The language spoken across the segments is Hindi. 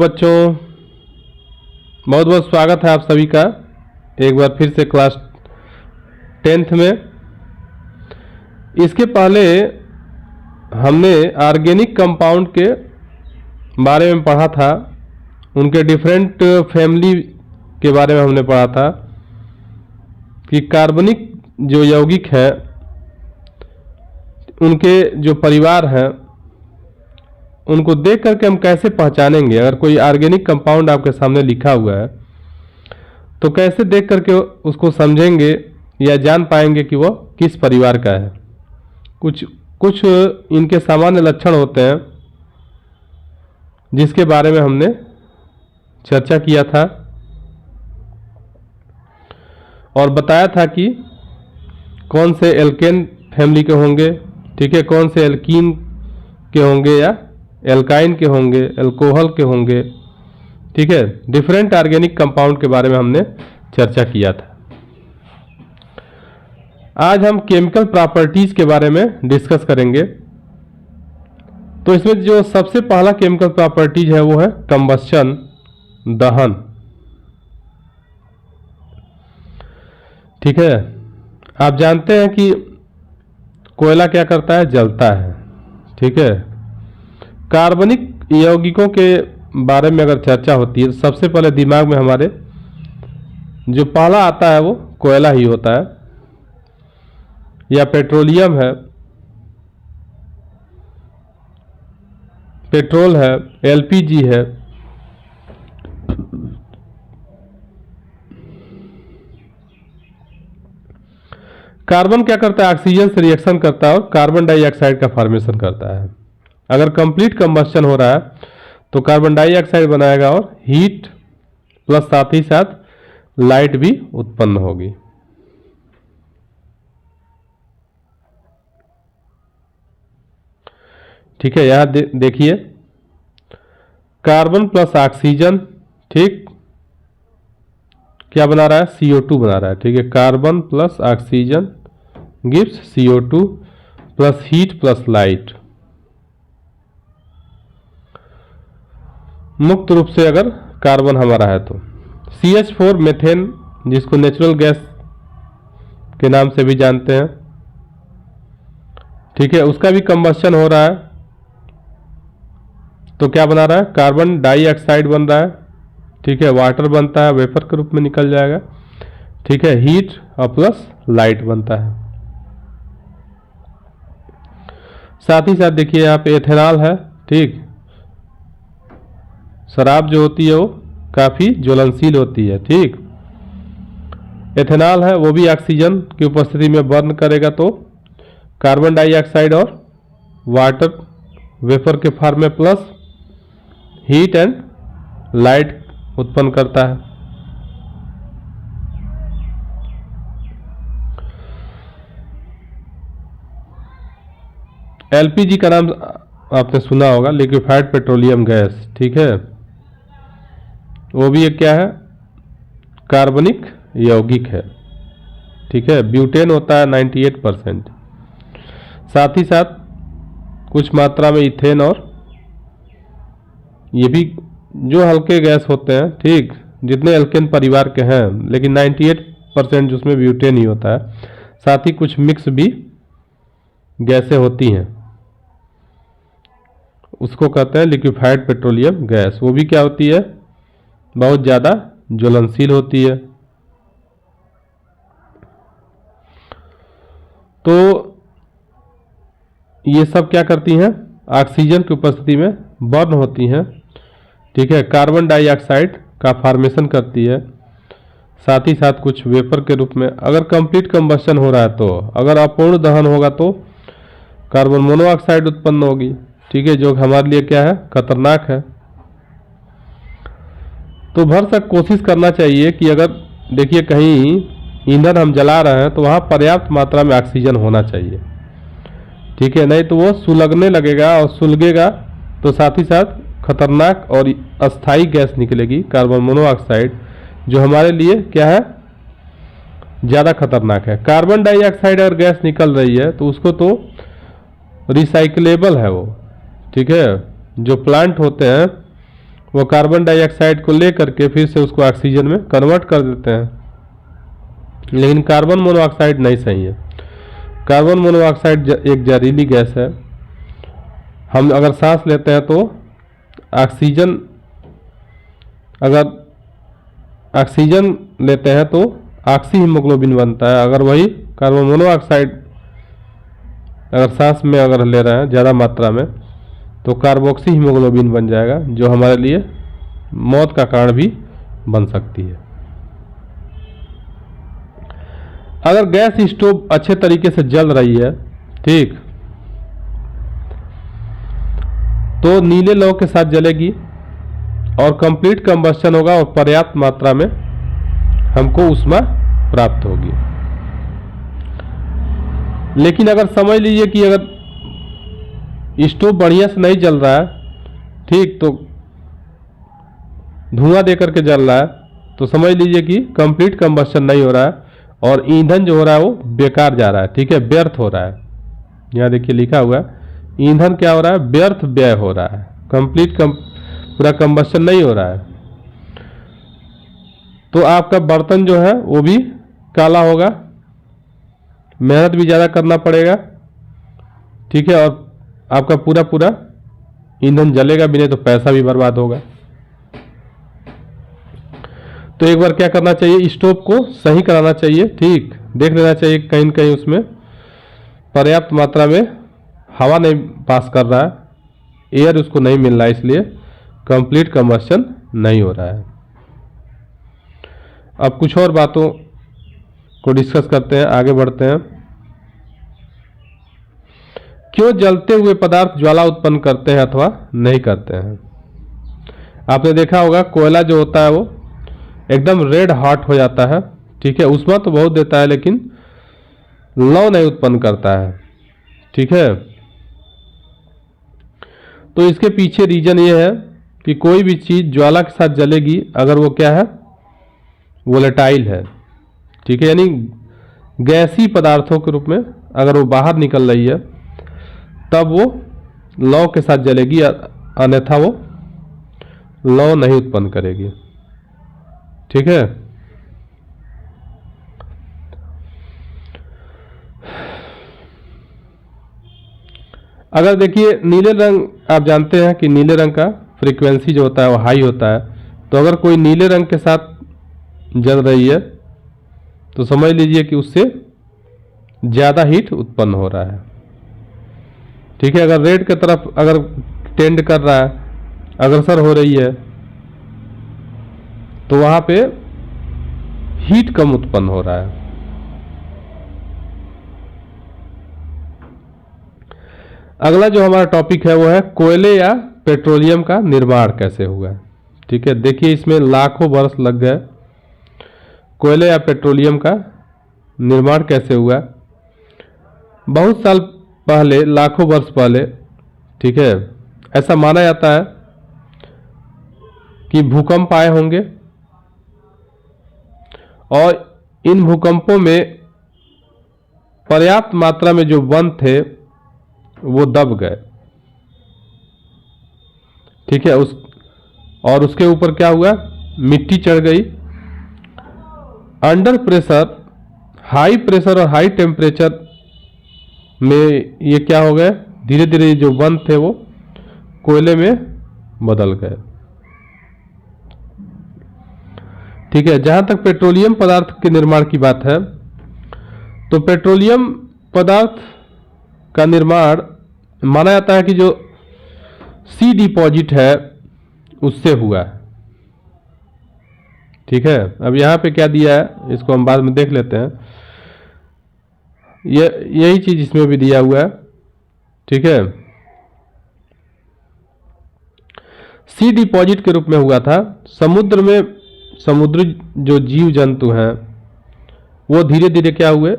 बच्चों, बहुत बहुत स्वागत है आप सभी का एक बार फिर से क्लास 10th में। इसके पहले हमने ऑर्गेनिक कंपाउंड के बारे में पढ़ा था, उनके डिफरेंट फैमिली के बारे में हमने पढ़ा था कि कार्बनिक जो यौगिक है उनके जो परिवार हैं उनको देख करके हम कैसे पहचानेंगे। अगर कोई ऑर्गेनिक कंपाउंड आपके सामने लिखा हुआ है तो कैसे देख करके उसको समझेंगे या जान पाएंगे कि वो किस परिवार का है। कुछ इनके सामान्य लक्षण होते हैं जिसके बारे में हमने चर्चा किया था और बताया था कि कौन से एल्केन फैमिली के होंगे, ठीक है, कौन से एल्कीन के होंगे या एल्काइन के होंगे, एल्कोहल के होंगे, ठीक है। डिफरेंट ऑर्गेनिक कंपाउंड के बारे में हमने चर्चा किया था। आज हम केमिकल प्रॉपर्टीज के बारे में डिस्कस करेंगे। तो इसमें जो सबसे पहला केमिकल प्रॉपर्टीज है वो है कंबस्शन, दहन, ठीक है। आप जानते हैं कि कोयला क्या करता है, जलता है, ठीक है। कार्बनिक यौगिकों के बारे में अगर चर्चा होती है तो सबसे पहले दिमाग में हमारे जो पहला आता है वो कोयला ही होता है या पेट्रोलियम है, पेट्रोल है, एलपीजी है। कार्बन क्या करता है, ऑक्सीजन से रिएक्शन करता है और कार्बन डाइऑक्साइड का फॉर्मेशन करता है। अगर कंप्लीट कंबस्शन हो रहा है तो कार्बन डाइऑक्साइड बनाएगा और हीट प्लस साथ ही साथ लाइट भी उत्पन्न होगी। ठीक है, यहां देखिए कार्बन प्लस ऑक्सीजन, ठीक, क्या बना रहा है, CO2 बना रहा है, ठीक है। Carbon plus oxygen gives CO2 plus heat plus light. मुक्त रूप से अगर कार्बन हमारा है तो CH4 मेथेन, जिसको नेचुरल गैस के नाम से भी जानते हैं, ठीक है, उसका भी कंबस्शन हो रहा है तो क्या बना रहा है, कार्बन डाइऑक्साइड बन रहा है, ठीक है, वाटर बनता है, वेपर के रूप में निकल जाएगा, ठीक है, हीट और प्लस लाइट बनता है। साथ ही साथ देखिए यहाँ पे एथेनॉल है, ठीक। शराब जो होती है वो काफी ज्वलनशील होती है, ठीक। एथेनॉल है वो भी ऑक्सीजन की उपस्थिति में बर्न करेगा तो कार्बन डाइऑक्साइड और वाटर वेपर के फॉर्म में प्लस हीट एंड लाइट उत्पन्न करता है। एलपीजी का नाम आपने सुना होगा, लिक्विफाइड पेट्रोलियम गैस, ठीक है। वो भी एक क्या है, कार्बनिक यौगिक है, ठीक है। ब्यूटेन होता है 98%। साथ ही साथ कुछ मात्रा में इथेन और ये भी जो हल्के गैस होते हैं, ठीक, जितने एल्केन परिवार के हैं, लेकिन 98% उसमें ब्यूटेन ही होता है। साथ ही कुछ मिक्स भी गैसें होती हैं, उसको कहते हैं लिक्विफाइड पेट्रोलियम गैस। वो भी क्या होती है, बहुत ज़्यादा ज्वलनशील होती है। तो ये सब क्या करती हैं, ऑक्सीजन की उपस्थिति में बर्न होती हैं, ठीक है। कार्बन डाइऑक्साइड का फॉर्मेशन करती है, साथ ही साथ कुछ वेपर के रूप में। अगर कंप्लीट कंबस्शन हो रहा है तो, अगर अपूर्ण दहन होगा तो कार्बन मोनोऑक्साइड उत्पन्न होगी, ठीक है, जो हमारे लिए क्या है, खतरनाक है। तो भरसक कोशिश करना चाहिए कि अगर देखिए कहीं ईंधन हम जला रहे हैं तो वहाँ पर्याप्त मात्रा में ऑक्सीजन होना चाहिए, ठीक है, नहीं तो वो सुलगने लगेगा और सुलगेगा तो साथ ही साथ खतरनाक और अस्थायी गैस निकलेगी, कार्बन मोनोऑक्साइड, जो हमारे लिए क्या है, ज़्यादा खतरनाक है। कार्बन डाइऑक्साइड अगर गैस निकल रही है तो उसको तो रिसाइक्लेबल है वो, ठीक है। जो प्लांट होते हैं वो कार्बन डाइऑक्साइड को ले करके फिर से उसको ऑक्सीजन में कन्वर्ट कर देते हैं। लेकिन कार्बन मोनोऑक्साइड नहीं सही है। कार्बन मोनोऑक्साइड एक जहरीली गैस है। हम अगर सांस लेते हैं तो ऑक्सीजन अगर ऑक्सीजन लेते हैं तो ऑक्सी हीमोग्लोबिन बनता है। अगर वही कार्बन मोनोऑक्साइड अगर सांस में अगर ले रहे हैं ज़्यादा मात्रा में तो कार्बोक्सी हीमोग्लोबिन बन जाएगा, जो हमारे लिए मौत का कारण भी बन सकती है। अगर गैस स्टोव अच्छे तरीके से जल रही है, ठीक, तो नीले लौ के साथ जलेगी और कंप्लीट कंबस्शन होगा और पर्याप्त मात्रा में हमको ऊष्मा प्राप्त होगी। लेकिन अगर समझ लीजिए कि अगर स्टोव बढ़िया से नहीं जल रहा है, ठीक, तो धुआं दे करके जल रहा है, तो समझ लीजिए कि कंप्लीट कंबस्शन नहीं हो रहा है और ईंधन जो हो रहा है वो बेकार जा रहा है, ठीक है, व्यर्थ हो रहा है। यहाँ देखिए लिखा हुआ है ईंधन क्या हो रहा है, व्यर्थ व्यय हो रहा है, पूरा कंबस्शन नहीं हो रहा है। तो आपका बर्तन जो है वो भी काला होगा, मेहनत भी ज़्यादा करना पड़ेगा, ठीक है, और आपका पूरा ईंधन जलेगा भी नहीं तो पैसा भी बर्बाद होगा। तो एक बार क्या करना चाहिए, स्टोव को सही कराना चाहिए, ठीक, देख लेना चाहिए कहीं न कहीं उसमें पर्याप्त मात्रा में हवा नहीं पास कर रहा है, एयर उसको नहीं मिल रहा है, इसलिए कंप्लीट कंबस्शन नहीं हो रहा है। अब कुछ और बातों को डिस्कस करते हैं, आगे बढ़ते हैं। क्यों जलते हुए पदार्थ ज्वाला उत्पन्न करते हैं अथवा नहीं करते हैं? आपने देखा होगा कोयला जो होता है वो एकदम रेड हॉट हो जाता है, ठीक है, ऊष्मा तो बहुत देता है लेकिन लौ नहीं उत्पन्न करता है, ठीक है। तो इसके पीछे रीजन ये है कि कोई भी चीज ज्वाला के साथ जलेगी अगर वो क्या है, वोलेटाइल है, ठीक है, यानी गैसी पदार्थों के रूप में अगर वो बाहर निकल रही है तब वो लौ के साथ जलेगी, अन्यथा वो लौ नहीं उत्पन्न करेगी, ठीक है। अगर देखिए नीले रंग, आप जानते हैं कि नीले रंग का फ्रीक्वेंसी जो होता है वो हाई होता है, तो अगर कोई नीले रंग के साथ जल रही है तो समझ लीजिए कि उससे ज़्यादा हीट उत्पन्न हो रहा है, ठीक है। अगर रेड की तरफ अगर टेंड कर रहा है, अग्रसर हो रही है, तो वहां पे हीट कम उत्पन्न हो रहा है। अगला जो हमारा टॉपिक है वो है कोयले या पेट्रोलियम का निर्माण कैसे हुआ, ठीक है। देखिए इसमें लाखों वर्ष लग गए, कोयले या पेट्रोलियम का निर्माण कैसे हुआ। बहुत साल पहले, लाखों वर्ष पहले, ठीक है, ऐसा माना जाता है कि भूकंप आए होंगे और इन भूकंपों में पर्याप्त मात्रा में जो वन थे वो दब गए, ठीक है, और उसके ऊपर क्या हुआ, मिट्टी चढ़ गई। अंडर प्रेशर, हाई प्रेशर और हाई टेम्परेचर में ये क्या हो गए, धीरे धीरे जो वन थे वो कोयले में बदल गए, ठीक है। जहां तक पेट्रोलियम पदार्थ के निर्माण की बात है तो पेट्रोलियम पदार्थ का निर्माण माना जाता है कि जो सी डिपॉजिट है उससे हुआ है, ठीक है। अब यहाँ पे क्या दिया है इसको हम बाद में देख लेते हैं, यही चीज इसमें भी दिया हुआ है, ठीक है। सी डिपॉजिट के रूप में हुआ था। समुद्र में समुद्री जो जीव जंतु हैं वो धीरे धीरे क्या हुए,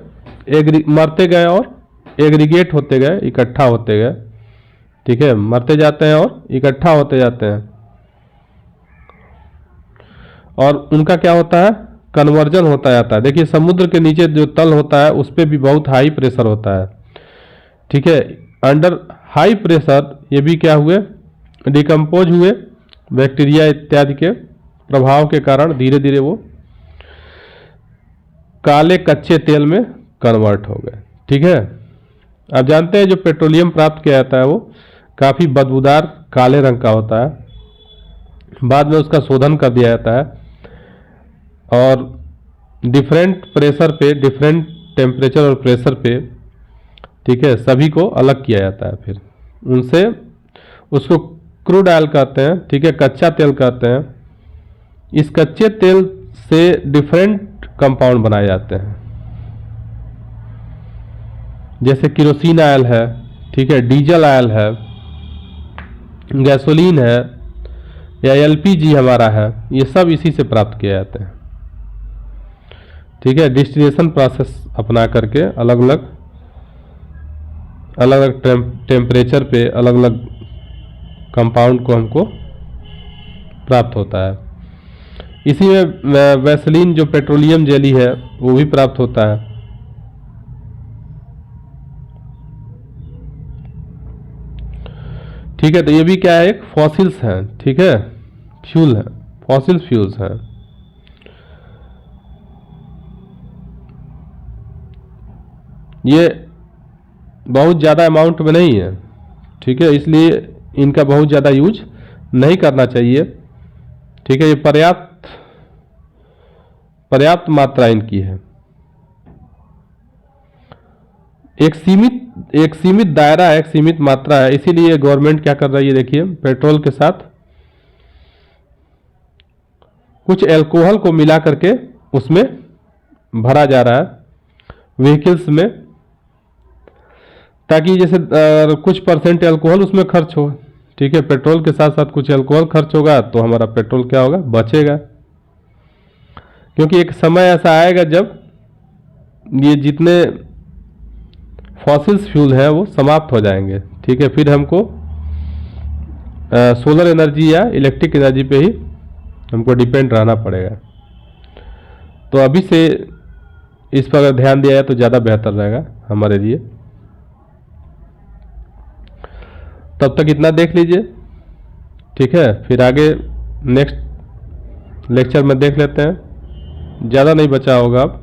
मरते गए और एग्रीगेट होते गए, इकट्ठा होते गए, ठीक है, मरते जाते हैं और इकट्ठा होते जाते हैं, और उनका क्या होता है, कन्वर्जन होता जाता है। देखिए समुद्र के नीचे जो तल होता है उस पर भी बहुत हाई प्रेशर होता है, ठीक है। अंडर हाई प्रेशर ये भी क्या हुए, डिकम्पोज हुए, बैक्टीरिया इत्यादि के प्रभाव के कारण धीरे धीरे वो काले कच्चे तेल में कन्वर्ट हो गए। ठीक है, आप जानते हैं जो पेट्रोलियम प्राप्त किया जाता है वो काफ़ी बदबूदार काले रंग का होता है। बाद में उसका शोधन कर दिया जाता है और डिफरेंट प्रेशर पे, डिफरेंट टेम्परेचर और प्रेशर पे, ठीक है, सभी को अलग किया जाता है। फिर उनसे उसको क्रूड ऑयल कहते हैं। ठीक है, कच्चा तेल कहते हैं। इस कच्चे तेल से डिफरेंट कंपाउंड बनाए जाते हैं, जैसे किरोसिन ऑयल है, ठीक है, डीजल ऑयल है, गैसोलीन है या एलपीजी हमारा है, ये सब इसी से प्राप्त किए जाते हैं। ठीक है, डिस्टिलेशन प्रोसेस अपना करके अलग अलग टेम्परेचर पे अलग अलग कंपाउंड को हमको प्राप्त होता है। इसी में वैसलीन जो पेट्रोलियम जेली है वो भी प्राप्त होता है। ठीक है, तो ये भी क्या है, एक फॉसिल्स हैं। ठीक है, फ्यूल है, फॉसिल फ्यूल्स हैं। ये बहुत ज़्यादा अमाउंट में नहीं है। ठीक है, इसलिए इनका बहुत ज़्यादा यूज नहीं करना चाहिए। ठीक है, ये पर्याप्त मात्रा इनकी है। एक सीमित दायरा है, एक सीमित मात्रा है। इसीलिए गवर्नमेंट क्या कर रही है, देखिए, पेट्रोल के साथ कुछ एल्कोहल को मिला करके उसमें भरा जा रहा है व्हीकल्स में, ताकि जैसे कुछ परसेंट एल्कोहल उसमें खर्च हो। ठीक है, पेट्रोल के साथ साथ कुछ एल्कोहल खर्च होगा तो हमारा पेट्रोल क्या होगा, बचेगा। क्योंकि एक समय ऐसा आएगा जब ये जितने फॉसिल्स फ्यूल हैं वो समाप्त हो जाएंगे। ठीक है, फिर हमको सोलर एनर्जी या इलेक्ट्रिक एनर्जी पे ही हमको डिपेंड रहना पड़ेगा। तो अभी से इस पर अगर ध्यान दिया जाए तो ज़्यादा बेहतर रहेगा हमारे लिए। तब तक इतना देख लीजिए। ठीक है, फिर आगे नेक्स्ट लेक्चर में देख लेते हैं। ज़्यादा नहीं बचा होगा अब।